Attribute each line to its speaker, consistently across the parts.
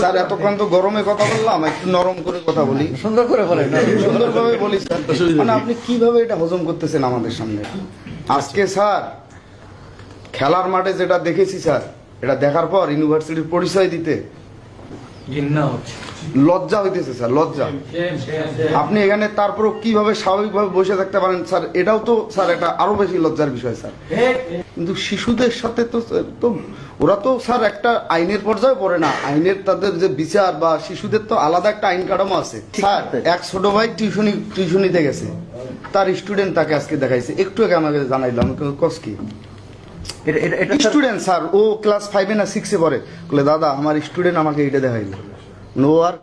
Speaker 1: Sir এতক্ষণ তো গরমে কথা বললাম, একটু নরম করে কথা বলি।
Speaker 2: সুন্দর করে বলেন।
Speaker 1: সুন্দরভাবে বলি স্যার। মানে আপনি কিভাবে এটা হজম করতেছেন আমাদের সামনে? আজকে স্যার খেলার মাঠে যেটা দেখেছি স্যার, এটা দেখার পর ইউনিভার্সিটির পরিচয় দিতে
Speaker 2: ঘৃণা হচ্ছে,
Speaker 1: লজ্জা হইতেছে স্যার, লজ্জা। আপনি এখানে তারপরও কিভাবে স্বাভাবিকভাবে বসে থাকতে পারেন স্যার, এটাও তো স্যার একটা আরো বেশি লজ্জার বিষয় স্যার। কিন্তু শিশুদের সাথে তো ওরা তো স্যার একটা আইনের পর্যায়ে পড়ে না, আইনের তাদের যে বিচার বা শিশুদের তো আলাদা একটা আইন কাঠামো আছে স্যার। এক ছোট ভাই টিউশনিতে গেছে, তার স্টুডেন্ট তাকে আজকে দেখাইছে, একটু আগে আমাকে জানাইলাম কস কি স্টুডেন্ট স্যার, ও ক্লাস 5 না 6 পড়ে, বলে দাদা আমার স্টুডেন্ট আমাকে এটা দেখাইলো। নো আর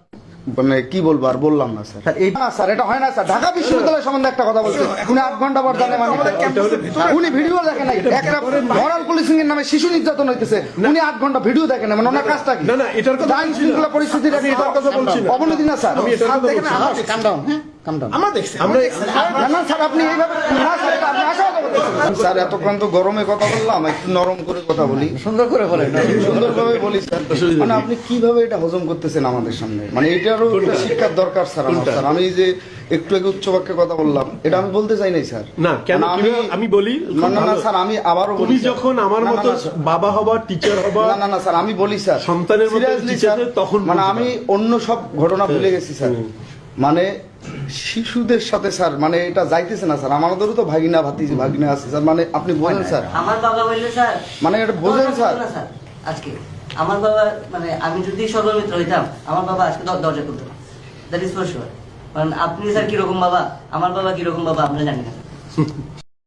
Speaker 1: মানে কি বলবো, আর বললাম না স্যার। না স্যার এটা হয় না স্যার। ঢাকা বিশ্ববিদ্যালয় সম্বন্ধে একটা কথা বলছে, উনি 8 ঘন্টা পর জানে, মানে উনি ভিডিও দেখে নাই। একটা মরাল পুলিশিং এর নামে শিশু নির্যাতন হইতেছে, উনি 8 ঘন্টা ভিডিও দেখে না, মানে ওনার কাজটা কি?
Speaker 3: না না এটার কথা
Speaker 1: আইন শৃঙ্খলা পরিস্থিতি
Speaker 3: এটার কথা বলছি না।
Speaker 1: অবনতি না স্যার।
Speaker 3: আমি এটার কথা বলছি না।
Speaker 1: কাম ডাউন, হ্যাঁ কাম ডাউন।
Speaker 3: আমরা
Speaker 1: না না স্যার আপনি এইভাবে না স্যার, এটা আপনি আশা করতেছেন স্যার। এতক্ষণ তো গরমে কথা বললাম, একটু নরম করে কথা বলি।
Speaker 2: সুন্দর করে বলেন।
Speaker 1: সুন্দরভাবে বলি স্যার। মানে আপনি কিভাবে এটা হজম করতেছেন আমাদের সামনে, মানে এটারও একটা শিক্ষার দরকার স্যার আমার স্যার। আমি যে একটু আগে উচ্চ বাক্যে কথা বললাম, এটা আমি বলতে চাই নাই স্যার।
Speaker 3: না কেন আমি বলি
Speaker 1: না না না স্যার, আমি আবারও বলি,
Speaker 3: তুমি যখন আমার মতো বাবা হবা, টিচার হবা,
Speaker 1: না না না স্যার আমি বলি স্যার,
Speaker 3: সন্তানের মতো
Speaker 1: Seriously
Speaker 3: টিচার,
Speaker 1: স্যার,
Speaker 3: তখন
Speaker 1: মানে
Speaker 3: বুঝবা।
Speaker 1: আমি অন্য সব ঘটনা ভুলে গেছি স্যার। মানে শিশুদের সাথে স্যার, মানে এটা যাইতেছে না স্যার। আমাদেরও তো ভাগিনা ভাগিনা আছে স্যার, মানে আপনি বোঝেন স্যার,
Speaker 4: আমার বাবা বললে স্যার,
Speaker 1: মানে এটা বোঝেন স্যার।
Speaker 4: না স্যার, আজকে আমার বাবা, মানে আমি যদি সর্বমিত্র হইতাম, আমার বাবা আজকে দরজা করতো না। That is for sure. কারণ আপনি স্যার কিরকম বাবা, আমার বাবা কিরকম বাবা আমরা জানি না।